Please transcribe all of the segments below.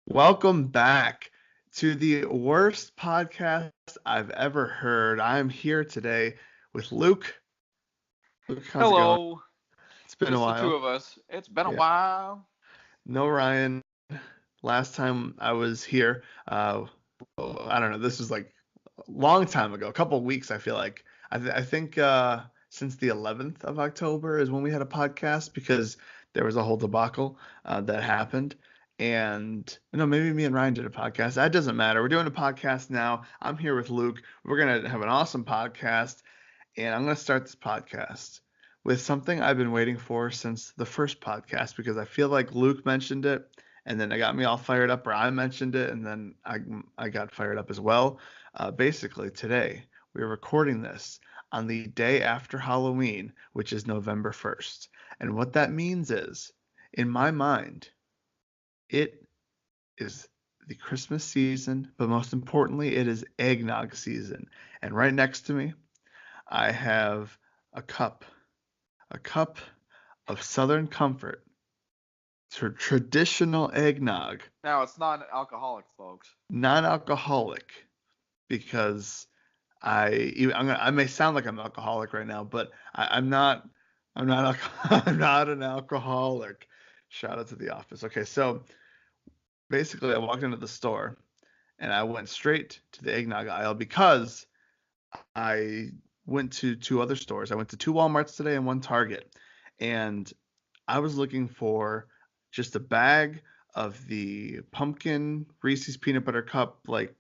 Welcome back to the worst podcast I've ever heard. I'm here today with Luke. Luke, how's it going? Hello, It's been a just the two while. of us. It's been a Yeah. while. No Ryan. Last time I was here, I don't know. This was like a long time ago, a couple of weeks, I feel like. I think since the 11th of October is when we had a podcast because there was a whole debacle that happened. And maybe me and Ryan did a podcast. That doesn't matter. We're doing a podcast now. I'm here with Luke. We're gonna have an awesome podcast, and I'm gonna start this podcast with something I've been waiting for since the first podcast because I feel like Luke mentioned it, and then it got me all fired up, or I mentioned it, and then I got fired up as well. Basically, today we're recording this on the day after Halloween, which is November 1st. And what that means is, in my mind, it is the Christmas season, but most importantly, it is eggnog season. And right next to me, I have a cup, a cup of Southern Comfort, traditional eggnog, Now it's non-alcoholic, folks. non-alcoholic, because I may sound like I'm alcoholic right now, but I'm not. I'm not. I'm not an alcoholic. Shout out to The Office. Okay, so basically, I walked into the store and I went straight to the eggnog aisle because I went to two other stores. I went to two Walmarts today and one Target, and I was looking for just a bag of the pumpkin Reese's peanut butter cup like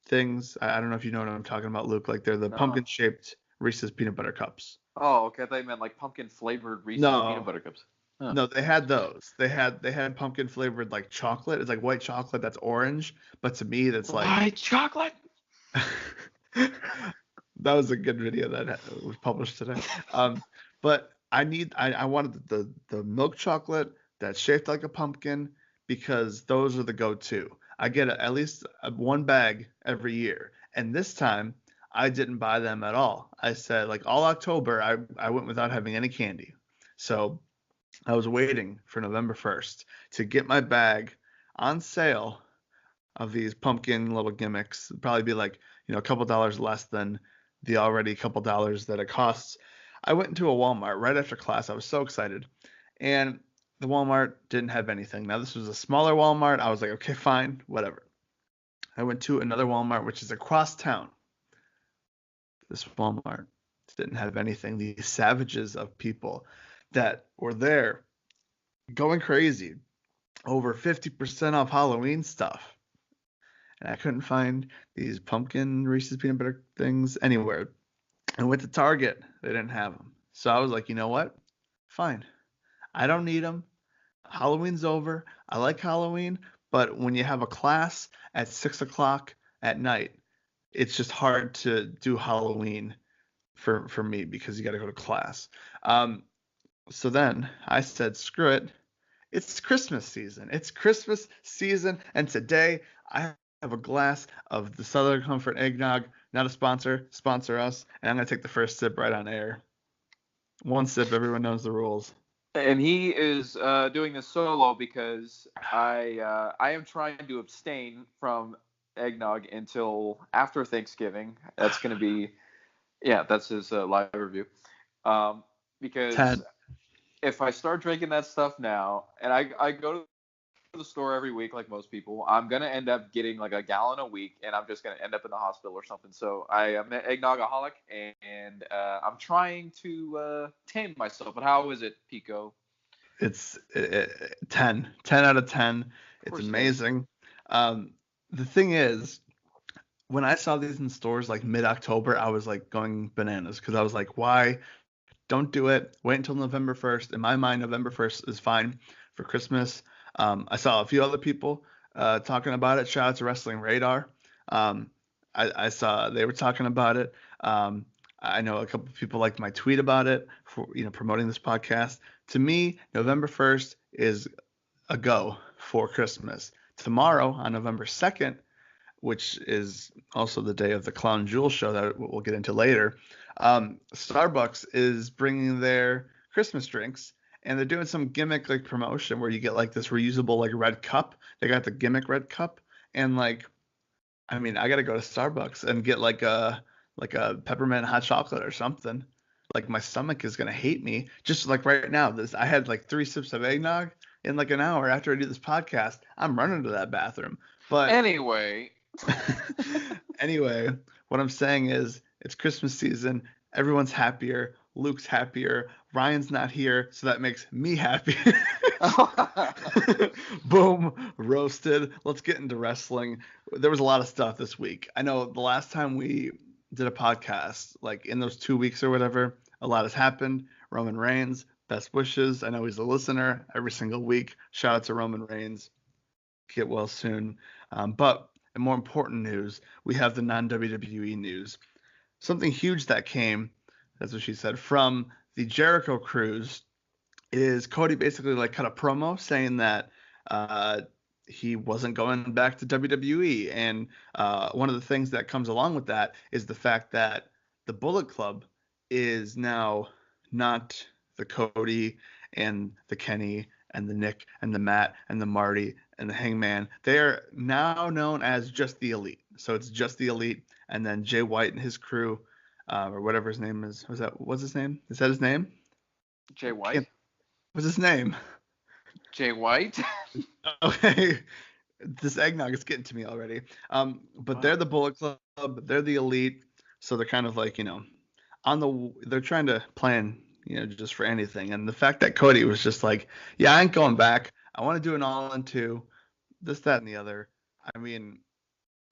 things. I don't know if you know what I'm talking about, Luke. Like they're the No. pumpkin shaped Reese's peanut butter cups. Oh, okay. I thought you meant like pumpkin flavored Reese's peanut No, butter cups. Huh. no, they had those. They had pumpkin flavored like chocolate. It's like white chocolate that's orange, but to me that's like White chocolate. that was a good video that was published today. Um, but I wanted the milk chocolate that's shaped like a pumpkin because those are the go-to. I get at least one bag every year, and this time I didn't buy them at all. I said like all October I went without having any candy. So I was waiting for November 1st to get my bag on sale of these pumpkin little gimmicks. It'd probably be like, a couple dollars less than the already couple dollars that it costs. I went into a Walmart right after class. I was so excited. And the Walmart didn't have anything. Now, this was a smaller Walmart. I was like, okay, fine, whatever. I went to another Walmart, which is across town. This Walmart didn't have anything. These savages of people that were there going crazy over 50% off Halloween stuff. And I couldn't find these pumpkin Reese's peanut butter things anywhere. I went to Target. They didn't have them. So I was like, you know what? Fine. I don't need them. Halloween's over. I like Halloween, but when you have a class at 6 o'clock at night, it's just hard to do Halloween for me because you got to go to class. Um, so then I said, screw it. It's Christmas season. It's Christmas season, and today I have a glass of the Southern Comfort eggnog. Not a sponsor. Sponsor us, and I'm gonna take the first sip right on air. One sip. Everyone knows the rules. And he is doing this solo because I am trying to abstain from eggnog until after Thanksgiving. That's going to be that's his live review. Because 10. if I start drinking that stuff now, and I go to the store every week like most people, I'm gonna end up getting like a gallon a week, and I'm just gonna end up in the hospital or something. So I am an eggnogaholic, and I'm trying to tame myself. But how is it, Pico? It's 10. 10 out of 10. Of It's course it is. amazing. The thing is, when I saw these in stores like mid-October, I was like going bananas because I was like, why? Don't do it. Wait until November 1st. In my mind, November 1st is fine for Christmas. I saw a few other people talking about it. Shout out to Wrestling Radar. Um, I saw they were talking about it. I know a couple of people liked my tweet about it for promoting this podcast. To me, November 1st is a go for Christmas. Tomorrow on November 2nd, which is also the day of the Clown Jewel show that we'll get into later, Starbucks is bringing their Christmas drinks, and they're doing some gimmick like promotion where you get like this reusable like red cup. They got the gimmick red cup, and like I mean, I gotta go to Starbucks and get like a peppermint hot chocolate or something. Like my stomach is gonna hate me. Just like right now, this I had like 3 sips of eggnog in like an hour after I do this podcast. I'm running to that bathroom. But Anyway, anyway, what I'm saying is it's Christmas season. Everyone's happier. Luke's happier. Ryan's not here, so that makes me happy. Boom, roasted. Let's get into wrestling. There was a lot of stuff this week. I know the last time we did a podcast, like in those 2 weeks or whatever, a lot has happened. Roman Reigns, best wishes. I know he's a listener every single week. Shout out to Roman Reigns. Get well soon. But in more important news, we have the non-WWE news. Something huge that came, that's what she said, from the Jericho Cruise is Cody basically like cut a promo saying that he wasn't going back to WWE. And one of the things that comes along with that is the fact that the Bullet Club is now not the Cody and the Kenny and the Nick and the Matt and the Marty and the Hangman. They are now known as just the Elite. So it's just the Elite, and then Jay White and his crew, or whatever his name is. What's his name? Is that his name? Jay White. What's his name? Jay White. Okay, this eggnog is getting to me already. But Wow. they're the Bullet Club. They're the Elite. So they're kind of like, they're trying to plan, just for anything. And the fact that Cody was just like, yeah, I ain't going back. I want to do an all-in two, this, that, and the other. I mean,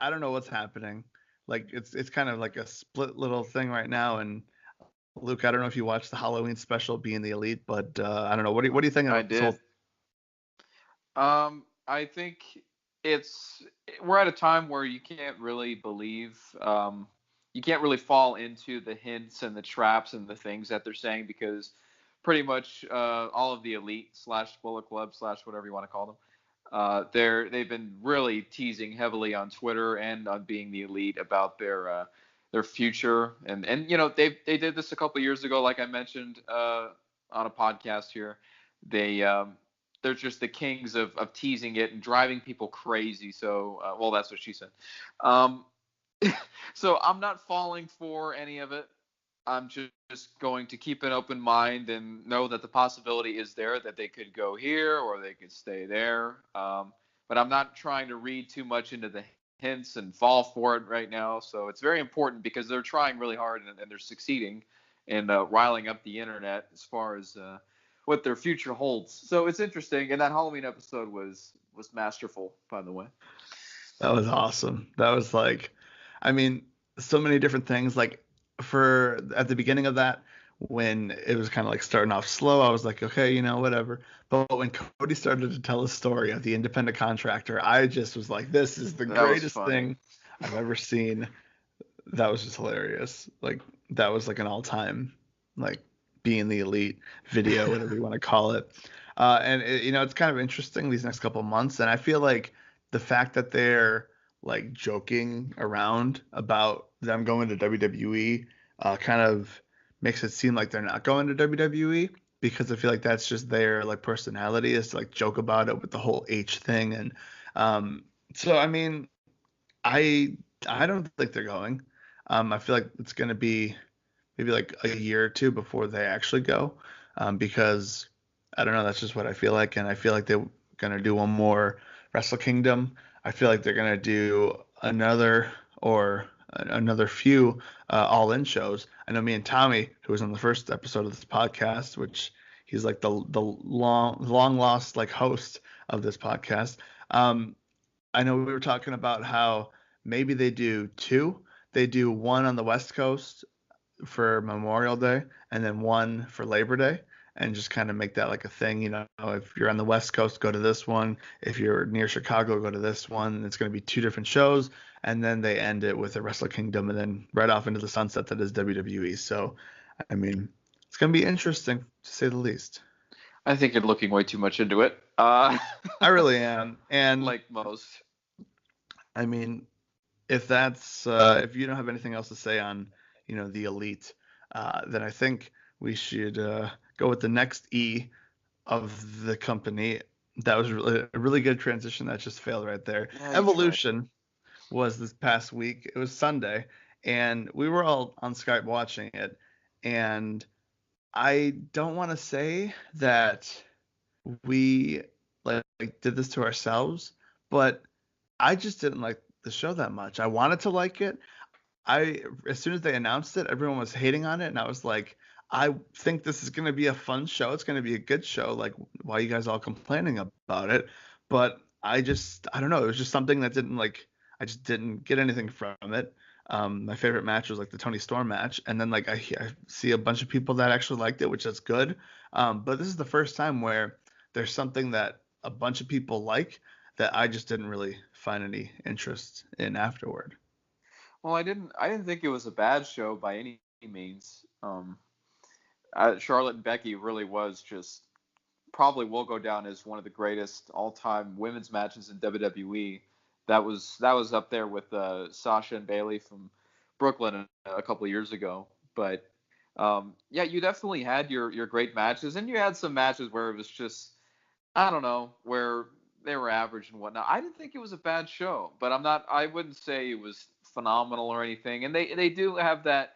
I don't know what's happening. Like it's kind of like a split little thing right now. And Luke, I don't know if you watched the Halloween special, Being the Elite, but I don't know. What do you think I of this whole? did. I think it's we're at a time where you can't really believe, you can't really fall into the hints and the traps and the things that they're saying because pretty much all of the elite slash Bullet Club slash whatever you want to call them, they've been really teasing heavily on Twitter and on Being the Elite about their future and they did this a couple years ago, like I mentioned on a podcast here. They they're just the kings of teasing it and driving people crazy. So, well, that's what she said. Um, so I'm not falling for any of it. I'm just going to keep an open mind and know that the possibility is there that they could go here or they could stay there. But I'm not trying to read too much into the hints and fall for it right now. So it's very important because they're trying really hard and they're succeeding in riling up the internet as far as what their future holds. So it's interesting, and that Halloween episode was masterful, by the way. That was awesome. That was like, I mean, so many different things. Like for at the beginning of that, when it was kind of like starting off slow, I was like, okay, whatever. But when Cody started to tell his story of the independent contractor, I just was like, this is the That was greatest funny. thing I've ever seen. That was just hilarious. Like that was like an all-time like Being the Elite video, whatever you want to call it. And it's kind of interesting these next couple months, and I feel like the fact that they're like joking around about them going to WWE kind of makes it seem like they're not going to WWE because I feel like that's just their like personality is to like joke about it with the whole H thing. And so I mean, I don't think they're going. I feel like it's going to be maybe like a year or two before they actually go, because I don't know. That's just what I feel like, and I feel like they're going to do one more Wrestle Kingdom. I feel like they're going to do another few all-in shows. I know me and Tommy, who was on the first episode of this podcast, which he's like the long lost like host of this podcast. I know we were talking about how maybe they do two. They do one on the West Coast for Memorial Day and then one for Labor Day and just kind of make that like a thing. If you're on the West Coast, go to this one. If you're near Chicago, go to this one. It's going to be two different shows. And then they end it with a Wrestle Kingdom and then right off into the sunset that is WWE. So, I mean, it's going to be interesting to say the least. I think you're looking way too much into it. I really am. And Like most. I mean, if you don't have anything else to say on the elite, then I think we should go with the next E, of the company. That was really a really good transition that just failed right there. Yeah, you tried. Evolution was this past week. It was Sunday, and we were all on Skype watching it. And I don't want to say that we like did this to ourselves, but I just didn't like the show that much. I wanted to like it. As soon as they announced it, everyone was hating on it, and I was like, I think this is going to be a fun show. It's going to be a good show. Like, why are you guys all complaining about it? But I don't know. It was just something that didn't like. I just didn't get anything from it. My favorite match was like the Tony Storm match, and then like I see a bunch of people that actually liked it, which is good. But this is the first time where there's something that a bunch of people like that I just didn't really find any interest in afterward. Well, I didn't think it was a bad show by any means. Charlotte and Becky really was just probably will go down as one of the greatest all-time women's matches in WWE. That was up there with Sasha and Bailey from Brooklyn a couple of years ago. But yeah, you definitely had your great matches, and you had some matches where it was just I don't know where they were average and whatnot. I didn't think it was a bad show, but I wouldn't say it was phenomenal or anything. And they do have that.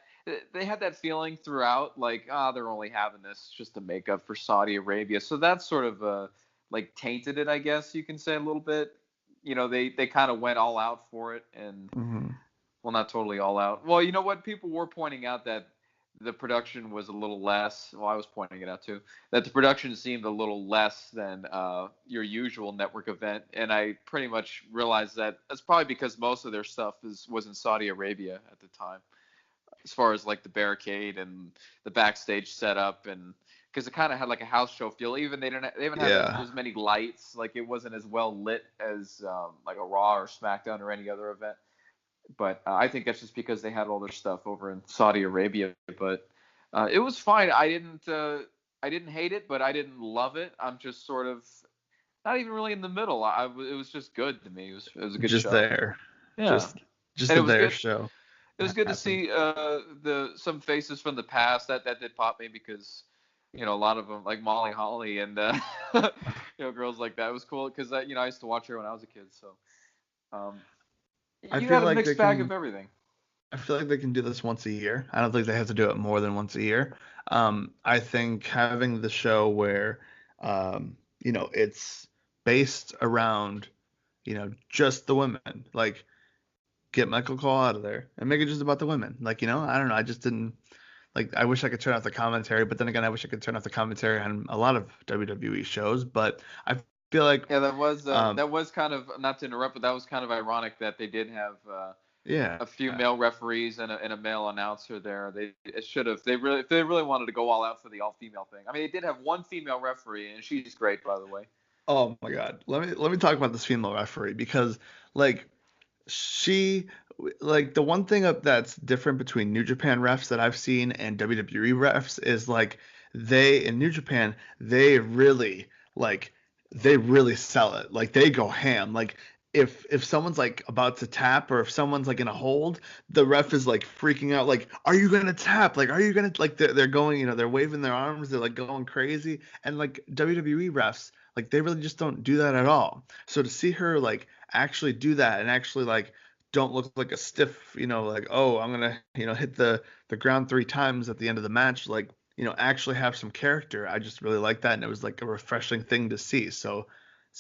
They had that feeling throughout, like they're only having this just to make up for Saudi Arabia. So that's sort of like tainted it, I guess you can say a little bit. They kind of went all out for it, and Hmm. well, not totally all out. Well, you know what? People were pointing out that the production was a little less. Well, I was pointing it out too. That the production seemed a little less than your usual network event, and I pretty much realized that that's probably because most of their stuff was in Saudi Arabia at the time, as far as like the barricade and the backstage setup, and because it kind of had like a house show feel. Even they haven't had Yeah. as many lights. Like it wasn't as well lit as like a Raw or SmackDown or any other event. But I think that's just because they had all their stuff over in Saudi Arabia. But it was fine. I didn't hate it, but I didn't love it. I'm just sort of not even really in the middle. It was just good to me. It was a good Just show. there. Yeah, Just and a it was there good. show It was good to happened. see the some faces from the past that did pop me because a lot of them like Molly Holly and girls like that. It was cool because I used to watch her when I was a kid. So um, I you feel had a like mixed bag of everything. I feel like they can do this once a year. I don't think they have to do it more than once a year. I think having the show where it's based around, just the women. Like get Michael Cole out of there and make it just about the women. Like, I don't know. I just didn't like I wish I could turn off the commentary, but then again, I wish I could turn off the commentary on a lot of WWE shows, but I feel like Yeah, that was um that was kind of not to interrupt, but that was kind of ironic that they did have yeah. a few male referees and a male announcer there. It should have if they really wanted to go all out for the all female thing. I mean, they did have one female referee, and she's great, by the way. Oh my God. Let me talk about this female referee because like she like the one thing that's different between New Japan refs that I've seen and WWE refs is like they in New Japan like they really sell it. Like they go ham. Like if someone's like about to tap or if someone's like in a hold, the ref is like freaking out like are you going to tap? Like are you going to like they're going, they're waving their arms, they're like going crazy and like WWE refs like they really just don't do that at all. So to see her like actually do that and actually like don't look like a stiff, like oh I'm gonna hit the ground 3 times at the end of the match, like actually have some character. I just really like that, and it was like a refreshing thing to see. So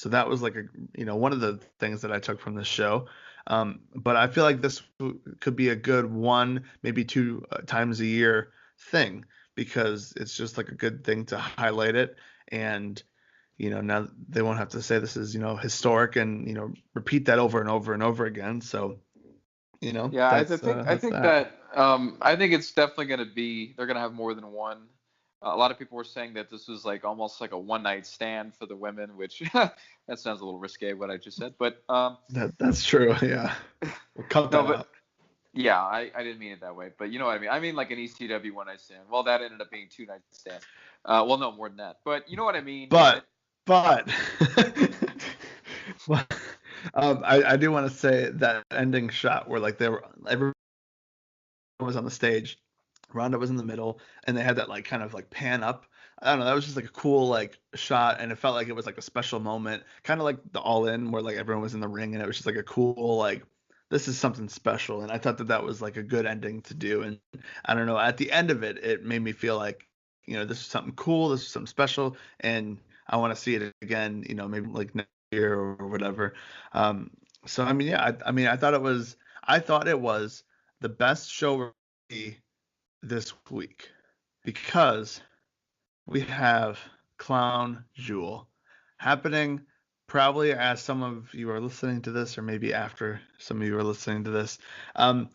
that was like a one of the things that I took from this show. But I feel like this could be a good one, maybe 2 times a year thing because it's just like a good thing to highlight it and now they won't have to say this is, historic and, repeat that over and over and over again. So, Yeah, I that's think that. that I think it's definitely going to be they're going to have more than one. A lot of people were saying that this was like almost like a one night stand for the women, which that sounds a little risque what I just said, but That's true. Yeah. We'll cut no, that but out. yeah, I didn't mean it that way, but you know what I mean. I mean like an ECW one night stand. Well, that ended up being 2 night stands. Well, no more than that, but you know what I mean. But, but, but I do want to say that ending shot where like everyone was on the stage, Ronda was in the middle, and they had that like kind of like pan up. I don't know, that was just like a cool like shot, and it felt like it was like a special moment, kind of like the All In where like everyone was in the ring, and it was just like a cool like this is something special, and I thought that that was like a good ending to do, and I don't know, at the end of it, it made me feel like this is something cool, this is something special, and I want to see it again, maybe like next year or whatever. Um, so I mean, yeah, I thought it was the best show this week because we have Clown Jewel happening probably as some of you are listening to this, or maybe after some of you are listening to this. Um,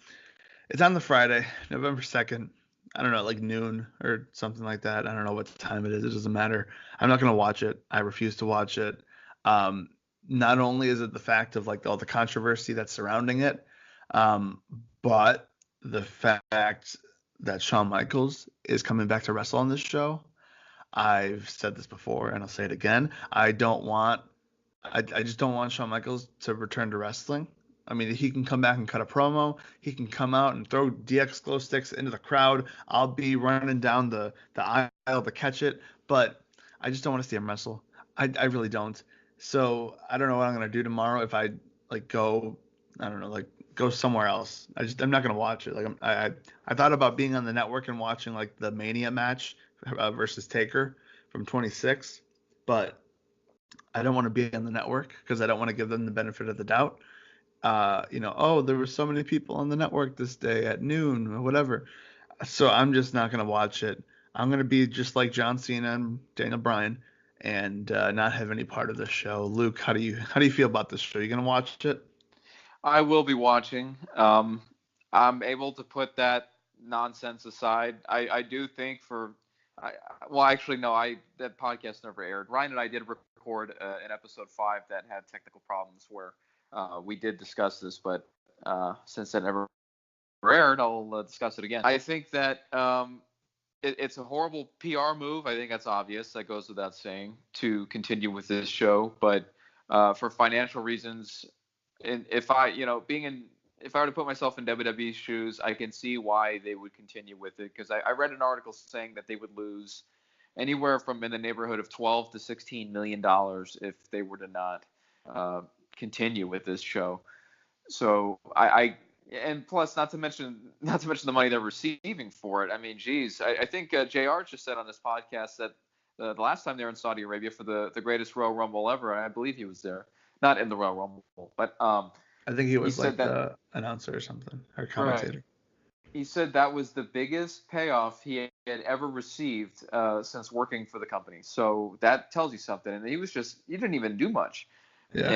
it's on the Friday, November 2nd. I don't know, like noon or something like that. I don't know what time it is. It doesn't matter. I'm not going to watch it. I refuse to watch it. Um, Not only is it the fact of like all the controversy that's surrounding it, um, but the fact that Shawn Michaels is coming back to wrestle on this show. I've said this before and I'll say it again. I just don't want Shawn Michaels to return to wrestling. I mean, he can come back and cut a promo. He can come out and throw DX glow sticks into the crowd. I'll be running down the aisle to catch it, but I just don't want to see him wrestle. I really don't. So I don't know what I'm gonna do tomorrow if I like go. I don't know, like go somewhere else. I'm not gonna watch it. Like I thought about being on the network and watching like the Mania match versus Taker from 26, but I don't want to be on the network because I don't want to give them the benefit of the doubt. Oh, there were so many people on the network this day at noon or whatever. So I'm just not gonna watch it. I'm gonna be just like John Cena and Daniel Bryan and not have any part of the show. Luke, how do you feel about this show? You gonna watch it? I will be watching. I'm able to put that nonsense aside. I do think I, well, actually, no, that podcast never aired. Ryan and I did record an episode 5 that had technical problems where we did discuss this, but since that never aired, I'll discuss it again. I think that it's a horrible PR move. I think that's obvious. That goes without saying to continue with this show, but for financial reasons, and if I, if I were to put myself in WWE's shoes, I can see why they would continue with it because I read an article saying that they would lose anywhere from in the neighborhood of 12 to 16 million dollars if they were to not uh, continue with this show. So and plus not to mention the money they're receiving for it. I mean, geez, I think Jr. just said on this podcast that the last time they were in Saudi Arabia for the greatest Royal Rumble ever, and I believe he was there, not in the Royal Rumble, but I think he he was said like that the announcer or something, or right. commentator. He said that was the biggest payoff he had ever received since working for the company. So that tells you something. And he didn't even do much. Yeah.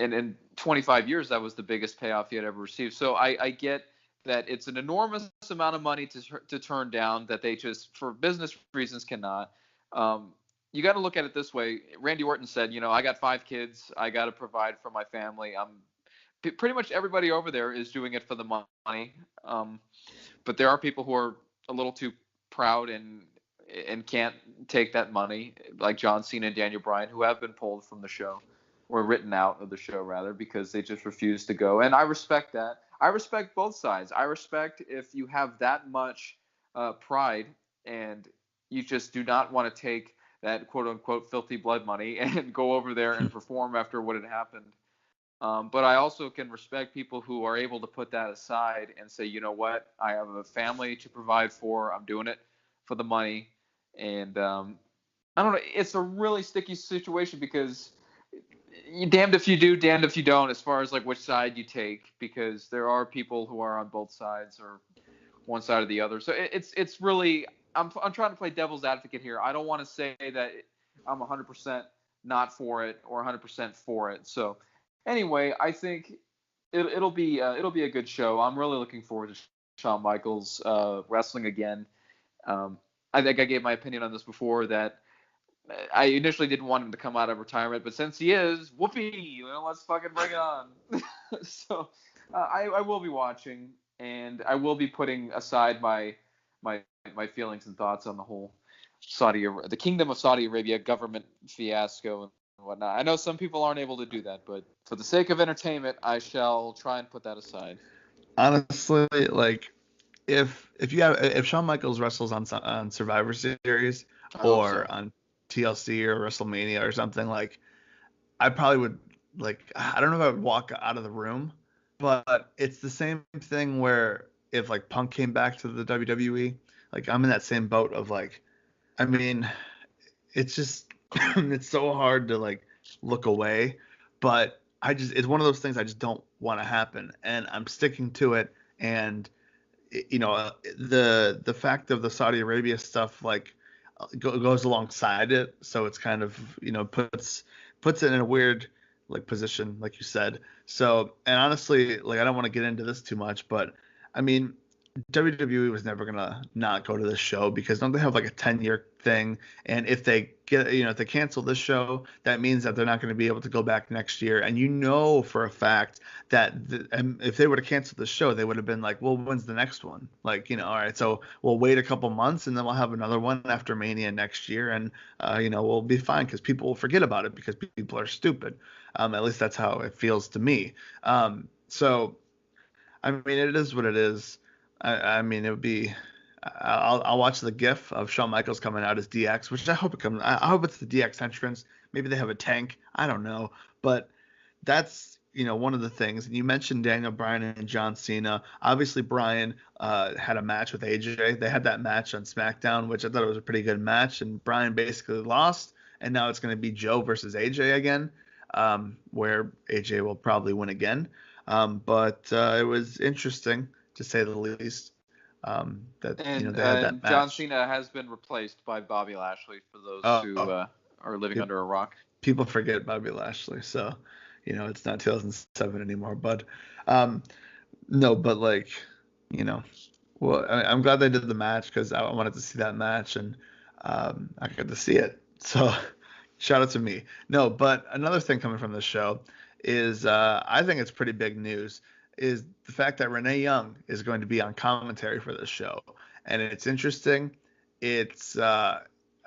And in 25 years, that was the biggest payoff he had ever received. So I get that it's an enormous amount of money to turn down that they just, for business reasons, cannot. You got to look at it this way. Randy Orton said, I got 5 kids. I got to provide for my family. Pretty much everybody over there is doing it for the money. But there are people who are a little too proud and can't take that money, like John Cena and Daniel Bryan, who have been pulled from the show or written out of the show rather because they just refuse to go. And I respect that. I respect both sides. I respect if you have that much pride and you just do not want to take that quote unquote filthy blood money and go over there and perform after what had happened. But I also can respect people who are able to put that aside and say, you know what, I have a family to provide for. I'm doing it for the money. And I don't know. It's a really sticky situation because you damned if you do, damned if you don't, as far as like which side you take, because there are people who are on both sides or one side or the other. So it's really I'm trying to play devil's advocate here. I don't want to say that I'm 100% not for it or 100% for it. So anyway, I think it'll be a good show. I'm really looking forward to Shawn Michaels wrestling again. Um, I think I gave my opinion on this before that I initially didn't want him to come out of retirement, but since he is, whoopee, let's fucking bring it on. So I will be watching, and I will be putting aside my my feelings and thoughts on the whole the Kingdom of Saudi Arabia government fiasco and whatnot. I know some people aren't able to do that, but for the sake of entertainment, I shall try and put that aside. Honestly, like if Shawn Michaels wrestles on Survivor Series, I hope or so. on TLC or WrestleMania or something, like I probably would, like, I don't know if I would walk out of the room, but it's the same thing where if like Punk came back to the WWE, like I'm in that same boat of like, I mean, it's just it's so hard to like look away, but it's one of those things I just don't want to happen, and I'm sticking to it. And the fact of the Saudi Arabia stuff like goes alongside it, so it's kind of puts it in a weird like position, like you said. So, and honestly, like I don't want to get into this too much, but I mean, WWE was never gonna not go to this show because don't they have like a 10-year thing? And if they if they cancel this show, that means that they're not going to be able to go back next year. And for a fact that if they would have canceled the show, they would have been like, well, when's the next one? Like, all right, so we'll wait a couple months and then we'll have another one after Mania next year, and we'll be fine because people will forget about it because people are stupid. At least that's how it feels to me. So I mean, it is what it is. I mean, it would be. I'll watch the GIF of Shawn Michaels coming out as DX, which I hope it comes. I hope it's the DX entrance. Maybe they have a tank. I don't know, but that's one of the things. And you mentioned Daniel Bryan and John Cena. Obviously, Bryan had a match with AJ. They had that match on SmackDown, which I thought was a pretty good match. And Bryan basically lost, and now it's going to be Joe versus AJ again, where AJ will probably win again. But it was interesting to say the least. That And they had that John match. Cena has been replaced by Bobby Lashley for those who Oh, are living pe- under a rock. people forget Bobby Lashley, so it's not 2007 anymore. But um, no, but like you know, well, I'm glad they did the match because I wanted to see that match, and I got to see it. So shout out to me. No, but another thing coming from this show is I think it's pretty big news is the fact that Renee Young is going to be on commentary for this show, and it's interesting. It's I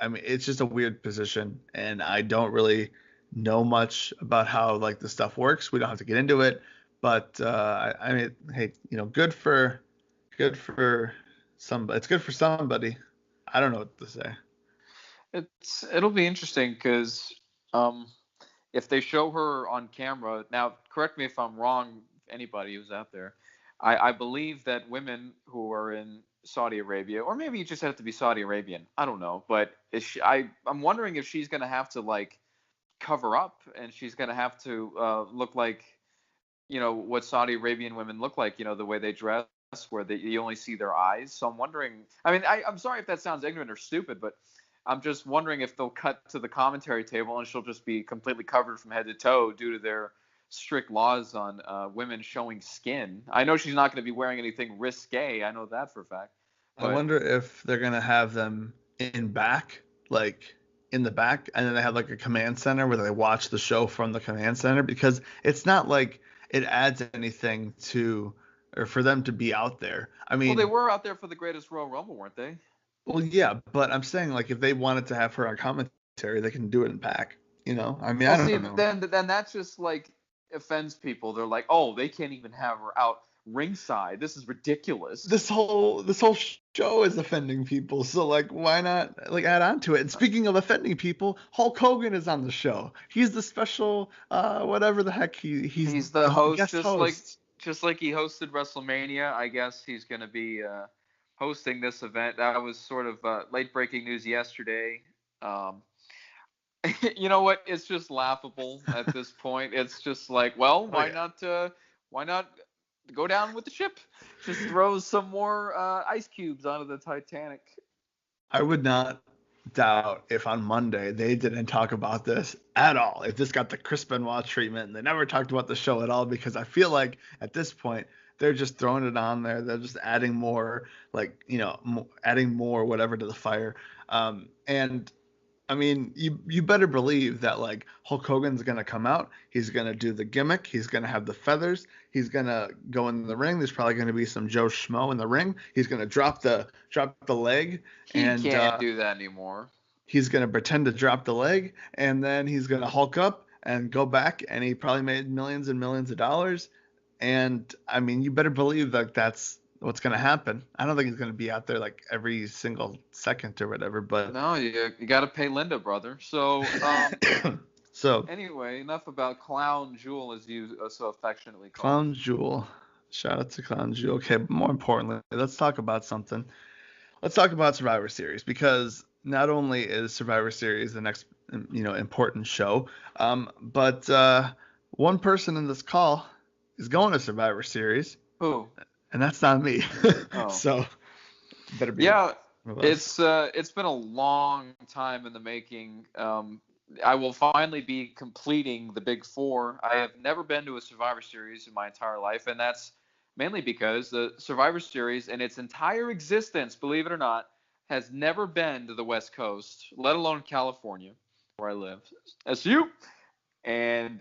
mean it's just a weird position, and I don't really know much about how like the stuff works. We don't have to get into it, but I mean, hey, good for somebody. It's good for somebody. I don't know what to say. It'll be interesting because um, if they show her on camera now, correct me if I'm wrong. Anybody who's out there, I believe that women who are in Saudi Arabia, or maybe you just have to be Saudi Arabian. I don't know, but I'm wondering if she's gonna have to like cover up and she's gonna have to look like what Saudi Arabian women look like. The way they dress, where you only see their eyes. So I'm wondering. I mean, I'm sorry if that sounds ignorant or stupid, but I'm just wondering if they'll cut to the commentary table and she'll just be completely covered from head to toe due to their strict laws on women showing skin. I know she's not going to be wearing anything risque. I know that for a fact. I But wonder if they're gonna have them like in the back, and then they have like a command center where they watch the show from the command center because it's not like it adds anything to or for them to be out there. I well, they mean, were out there for the Greatest Royal Rumble, weren't they? well, yeah, but I'm saying like if they wanted to have her on commentary, they can do it in back. I mean, I Well, see, don't know. then that's just like offends people. They're like, oh, they can't even have her out ringside. This is ridiculous. This whole show is offending people, so like why not like add on to it? And speaking of offending people, Hulk Hogan is on the show. He's the special whatever the heck he's He's the the host, guest host. just like he hosted WrestleMania. I guess he's going to be hosting this event. That was sort of late breaking news yesterday. Um, you know what? It's just laughable at this point. It's just like, well, Oh yeah. why not go down with the ship? Just throw some more ice cubes onto the Titanic. I would not doubt if on Monday they didn't talk about this at all. If this got the Chris Benoit treatment and they never talked about the show at all, because I feel like at this point they're just throwing it on there. They're just adding more, like adding more whatever to the fire. And I mean, you better believe that like Hulk Hogan's gonna come out. He's gonna do the gimmick. He's gonna have the feathers. He's gonna go in the ring. There's probably gonna be some Joe Schmo in the ring. He's gonna drop the leg, He and can't do that anymore. he's gonna pretend to drop the leg, and then he's gonna Hulk up and go back, and he probably made millions and millions of dollars. And I mean, you better believe that that's what's going to happen. I don't think he's going to be out there like every single second or whatever, but No, you got to pay Linda, brother. So, so anyway, enough about Clown Jewel, as you so affectionately call him. Clown Jewel. Shout out to Clown Jewel. Okay, but more importantly, let's talk about something. Let's talk about Survivor Series, because not only is Survivor Series the next important show, but one person in this call is going to Survivor Series, Who? and that's not me. Oh. So better be Yeah, one of us. it's been a long time in the making. I will finally be completing the Big Four. I have never been to a Survivor Series in my entire life, and that's mainly because the Survivor Series in its entire existence, believe it or not, has never been to the West Coast, let alone California, where I live. SU. And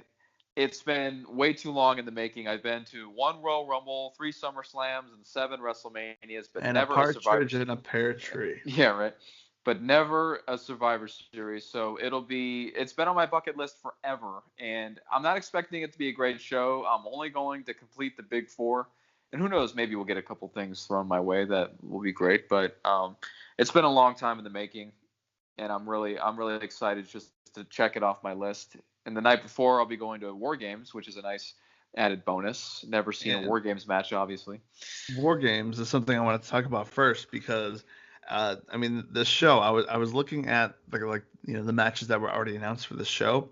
it's been way too long in the making. I've been to one Royal Rumble, 3 SummerSlams, and 7 WrestleManias, but And a never a Survivor partridge in a pear tree. Yeah, right. But never a Survivor Series. So it's been on my bucket list forever. And I'm not expecting it to be a great show. I'm only going to complete the Big Four. And who knows, maybe we'll get a couple things thrown my way that will be great. But it's been a long time in the making. And I'm really excited just to check it off my list. And the night before, I'll be going to War Games, which is a nice added bonus. Never seen a And War Games match, obviously. War Games is something I want to talk about first, because I mean, this show, I was looking at the matches that were already announced for the show.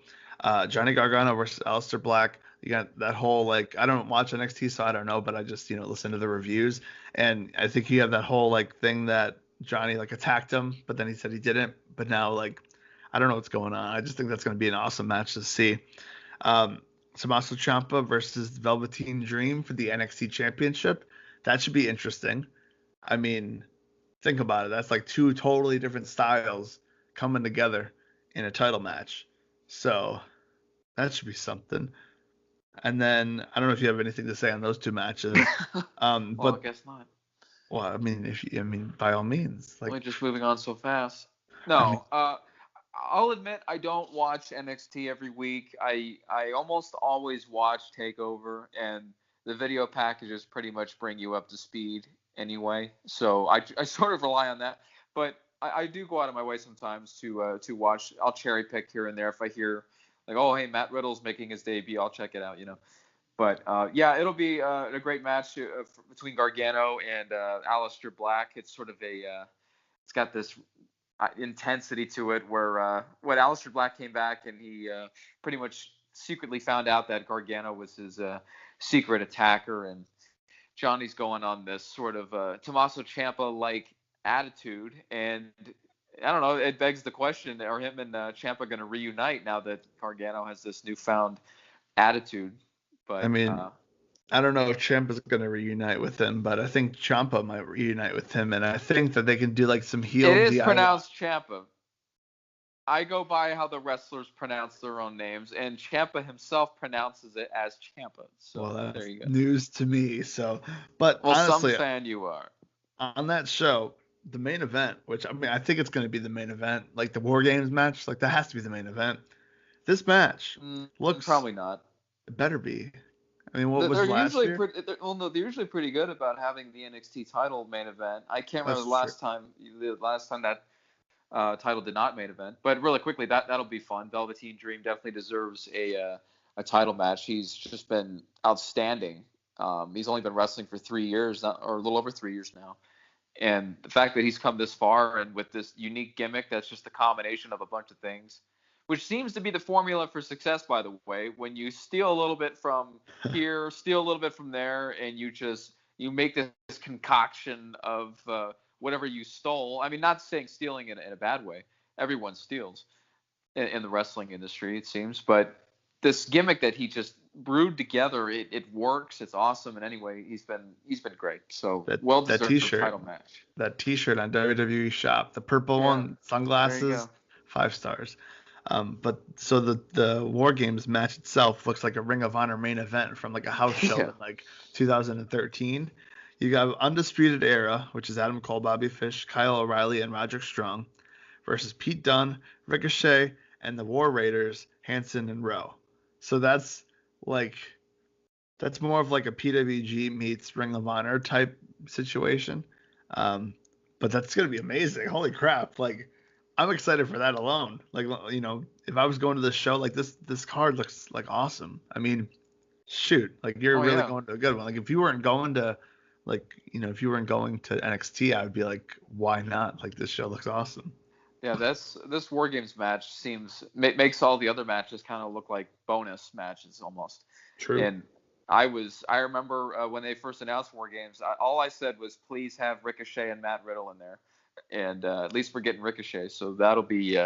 Johnny Gargano versus Aleister Black. You got that whole, like, I don't watch NXT, so I don't know, but I just listen to the reviews, and I think you have that whole like thing that Johnny like attacked him, but then he said he didn't. But now, like, I don't know what's going on. I just think that's going to be an awesome match to see. Um, Tommaso Ciampa versus Velveteen Dream for the NXT Championship. That should be interesting. I mean, think about it. That's like two totally different styles coming together in a title match. So that should be something. And then I don't know if you have anything to say on those two matches. Well, I But guess not. well, I mean, I mean, by all means, like, We're just moving on so fast. I mean, No, I'll admit I don't watch NXT every week. I almost always watch Takeover, and the video packages pretty much bring you up to speed anyway. So I sort of rely on that. But I do go out of my way sometimes to watch. I'll cherry pick here and there if I hear like, oh, hey, Matt Riddle's making his debut. I'll check it out. But yeah, it'll be a great match between Gargano and Aleister Black. It's sort of it's got this intensity to it where when Aleister Black came back and he pretty much secretly found out that Gargano was his secret attacker, and Johnny's going on this sort of Tommaso Ciampa-like attitude, and I don't know, it begs the question, are him and Ciampa going to reunite now that Gargano has this newfound attitude? I But mean, I don't know if Ciampa's gonna reunite with him, but I think Ciampa might reunite with him, and I think that they can do like some it heel is DIY. pronounced Ciampa. I go by how the wrestlers pronounce their own names, and Ciampa himself pronounces it as Ciampa. Well, So there that's you go. news to me. So, but Well, some honestly, fan you are. on that show, the main event, which I mean, I think it's gonna be the main event, like the War Games match, like that has to be the main event. This match looks, Probably not. it better be. I mean, what They're was last usually year? pretty. Well, no, they're usually pretty good about having the NXT title main event. I can't remember That's true. the last time that title did not main event. But really quickly, that'll be fun. Velveteen Dream definitely deserves a title match. He's just been outstanding. He's only been wrestling for 3 years, or a little over 3 years now. And the fact that he's come this far and with this unique gimmick that's just a combination of a bunch of things, which seems to be the formula for success, by the way, when you steal a little bit from here, steal a little bit from there, and you make this concoction of whatever you stole. I mean, not saying stealing in a bad way. Everyone steals in the wrestling industry, it seems, but this gimmick that he just brewed together, it works. It's awesome. And anyway, he's been great. So That well that deserved T-shirt, title match. that T-shirt on WWE Shop, the purple Yeah, one, there you sunglasses, go. 5 stars. But so the War Games match itself looks like a Ring of Honor main event from like a house show Yeah. in like 2013. You got Undisputed Era, which is Adam Cole, Bobby Fish, Kyle O'Reilly, and Roderick Strong, versus Pete Dunne, Ricochet, and the War Raiders, Hanson and Rowe. So that's like That's more of like a PWG meets Ring of Honor type situation. Um, but that's gonna be amazing. Holy crap! Like, I'm excited for that alone. Like, if I was going to this show, like this card looks like awesome. I mean, shoot, like you're Oh really yeah. going to a good one. Like, if you weren't going to, like, if you weren't going to NXT, I would be like, why not? Like, this show looks awesome. Yeah, this War Games match makes all the other matches kind of look like bonus matches almost. True. And I remember when they first announced War Games, all I said was please have Ricochet and Matt Riddle in there, and at least we're getting Ricochet, so that'll be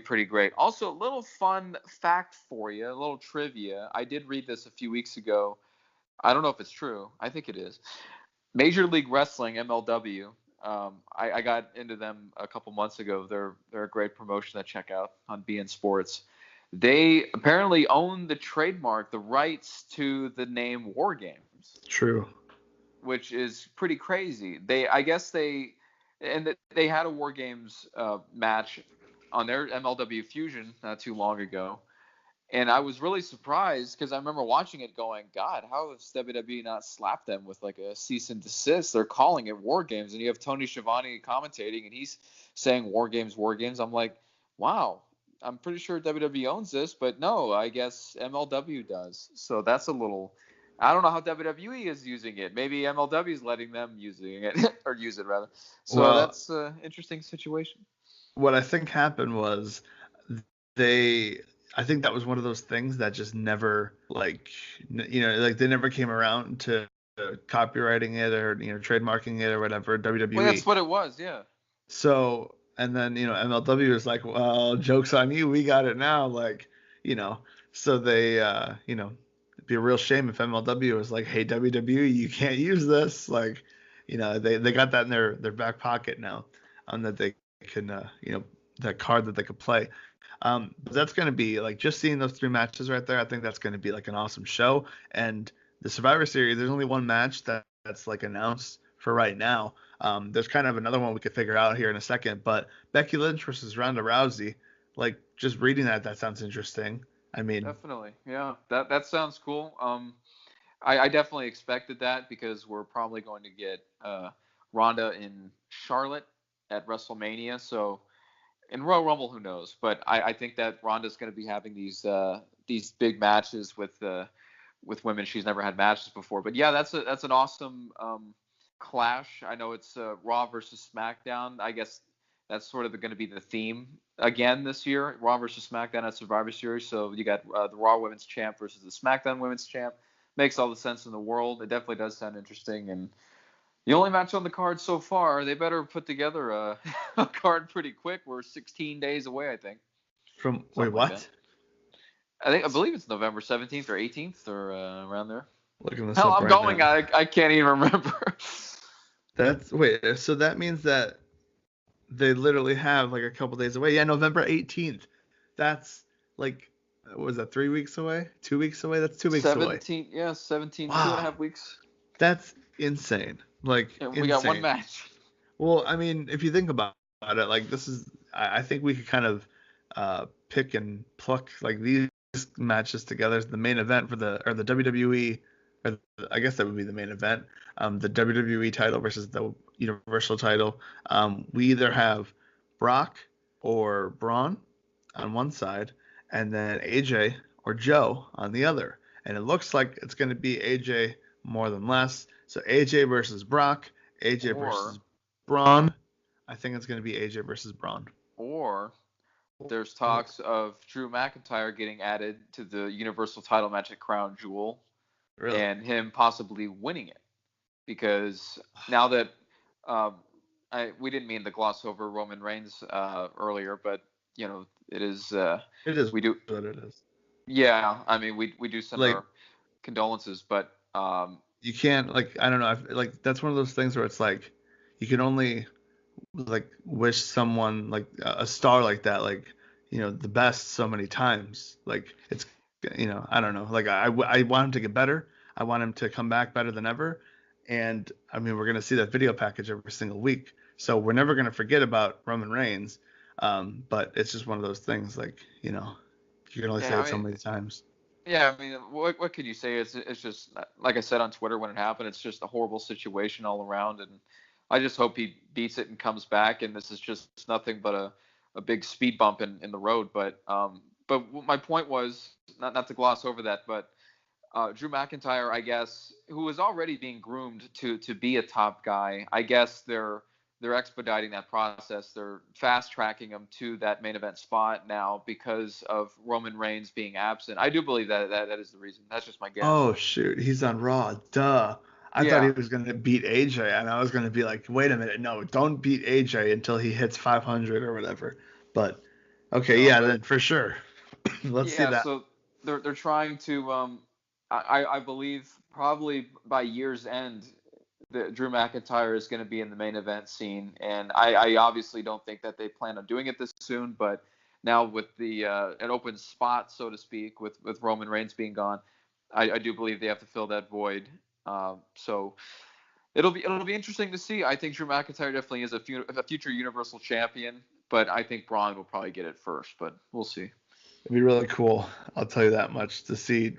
pretty great. Also, a little fun fact for you, a little trivia. I did read this a few weeks ago. I don't know if it's true. I think it is. Major League Wrestling (MLW). I got into them a couple months ago. They're a great promotion to check out on BN Sports. They apparently own the trademark, the rights to the name War Games, True. which is pretty crazy. They had a War Games match on their MLW Fusion not too long ago, and I was really surprised because I remember watching it going, God, how has WWE not slapped them with like a cease and desist? They're calling it War Games, and you have Tony Schiavone commentating, and he's saying War Games, War Games. I'm like, wow, I'm pretty sure WWE owns this, but no, I guess MLW does. So that's a little. I don't know how WWE is using it. Maybe MLW is letting them using it or use it rather. So Well, that's an interesting situation. what I think happened was they I think that was one of those things that just never like like they never came around to copywriting it or trademarking it or whatever Well, WWE. that's what it was, yeah. So and then MLW is like, well, jokes on you, we got it now, like you know. So they it'd be a real shame if MLW was like, hey WWE, you can't use this, like they got that in their back pocket now, that they can that card that they could play. But that's going to be like just seeing those three matches right there. I think that's going to be like an awesome show. And the Survivor Series, there's only one match that's like announced for right now. There's kind of another one we could figure out here in a second. But Becky Lynch versus Ronda Rousey, like just reading that sounds interesting. I mean, Definitely, yeah. That sounds cool. I definitely expected that because we're probably going to get Ronda in Charlotte at WrestleMania. So in Royal Rumble, who knows? But I think that Ronda's going to be having these big matches with women she's never had matches before. But yeah, that's an awesome clash. I know it's Raw versus SmackDown. I guess that's sort of going to be the theme again this year. Raw versus SmackDown at Survivor Series. So you got the Raw Women's Champ versus the SmackDown Women's Champ. Makes all the sense in the world. It definitely does sound interesting. And the only match on the card so far, they better put together a card pretty quick. We're 16 days away, I think. from wait, Something like that. what? I believe it's November 17th or 18th or around there. Looking this Hell, up I'm right going. now. I can't even remember. That's wait, so that means that they literally have like a couple days away. Yeah, November 18th. That's like, what was that, 3 weeks away? 2 weeks away? That's 2 weeks away. 17, yeah, 17, two and a Wow, half weeks. that's insane. Like And we got one insane. match. Well, I mean, if you think about it, like this is, I think we could kind of pick and pluck like these matches together as the main event for the WWE, I guess that would be the main event. The WWE title versus the Universal title. We either have Brock or Braun on one side, and then AJ or Joe on the other. And it looks like it's going to be AJ more than less. So AJ versus Brock, AJ Or versus Braun. I think it's going to be AJ versus Braun. or there's talks of Drew McIntyre getting added to the Universal title match at Crown Jewel Really? and him possibly winning it. Because now that um, we didn't mean to gloss over Roman Reigns earlier, but it is It is we do. what it is. Yeah, I mean we do send Like our condolences, but you can't, like, I don't know, like that's one of those things where it's like you can only like wish someone like a star like that, like the best so many times. Like it's I don't know, like I want him to get better. I want him to come back better than ever. And I mean, we're gonna see that video package every single week, so we're never gonna forget about Roman Reigns. But it's just one of those things, like you can only yeah, say it I so mean many times. Yeah, I mean, what can you say? It's just like I said on Twitter when it happened. It's just a horrible situation all around, and I just hope he beats it and comes back. And this is just nothing but a big speed bump in the road. But my point was not to gloss over that, but Drew McIntyre, I guess, who was already being groomed to be a top guy. I guess they're expediting that process. They're fast tracking him to that main event spot now because of Roman Reigns being absent. I do believe that is the reason. That's just my guess. Oh shoot, he's on Raw. Duh. I thought he Yeah. was gonna beat AJ, and I was gonna be like, wait a minute, no, don't beat AJ until he hits 500 or whatever. But okay, No, yeah, but then for sure. Let's see yeah. that. So they're trying to. I believe probably by year's end, Drew McIntyre is going to be in the main event scene, and I obviously don't think that they plan on doing it this soon. But now with the an open spot, so to speak, with Roman Reigns being gone, I do believe they have to fill that void. So it'll be interesting to see. I think Drew McIntyre definitely is a future Universal Champion, but I think Braun will probably get it first. But we'll see. It'd be really cool. I'll tell you that much to see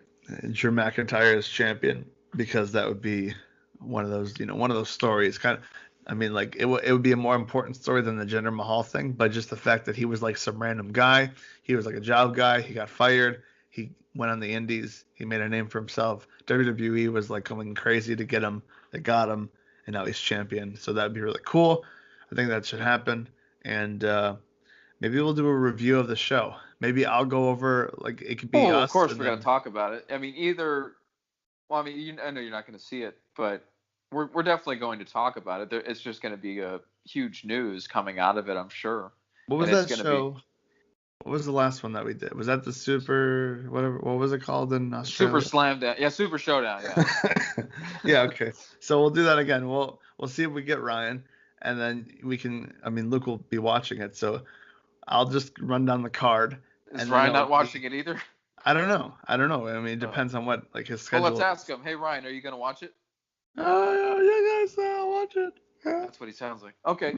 Drew McIntyre as champion because that would be one of those stories. Kind of, I mean, like it would be a more important story than the Jinder Mahal thing, but just the fact that he was like some random guy, he was like a job guy, he got fired, he went on the Indies, he made a name for himself. WWE was like going crazy to get him, they got him, and now he's champion. So that'd be really cool. I think that should happen, and maybe we'll do a review of the show. Maybe I'll go over like it could be Oh, of us course and we're gonna then talk about it. I mean, either. Well, I mean, I know you're not going to see it, but we're definitely going to talk about it. It's just going to be a huge news coming out of it, I'm sure, what and was it's that going to be show? What was the last one that we did? Was that the Super whatever? What was it called in Super Australia? Slam Down. Yeah, Super Showdown. Yeah. Yeah, okay. So we'll do that again. We'll see if we get Ryan, and then we can. I mean, Luke will be watching it, so I'll just run down the card, Is and then Ryan it'll not be. watching it either? I don't know. I don't know. I mean, it Uh, depends on what like his well, let's schedule ask is. him. Hey, Ryan, are you going to watch it? Oh, yeah, guys, I'll watch it. Yeah. That's what he sounds like. Okay.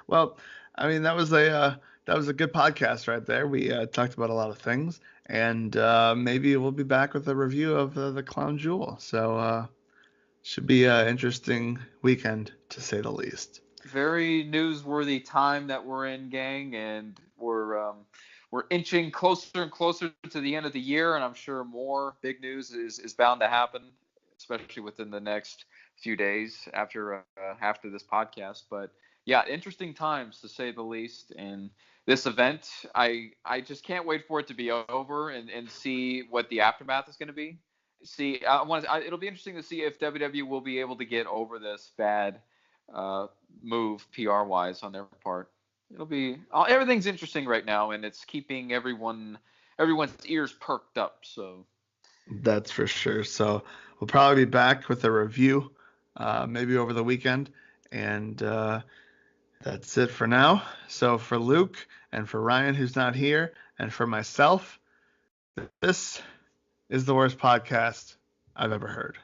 Well, I mean that was a good podcast right there. We talked about a lot of things, and maybe we'll be back with a review of the Clown Jewel. So should be an interesting weekend to say the least. Very newsworthy time that we're in, gang, and we're inching closer and closer to the end of the year, and I'm sure more big news is bound to happen, especially within the next few days after this podcast. But yeah, interesting times to say the least. And this event, I just can't wait for it to be over and see what the aftermath is going to be. See, it'll be interesting to see if WWE will be able to get over this bad uh, move PR wise on their part. It'll be everything's interesting right now, and it's keeping everyone's ears perked up. So That's for sure. So we'll probably be back with a review, maybe over the weekend, and that's it for now. So for Luke and for Ryan, who's not here, and for myself, this is the worst podcast I've ever heard.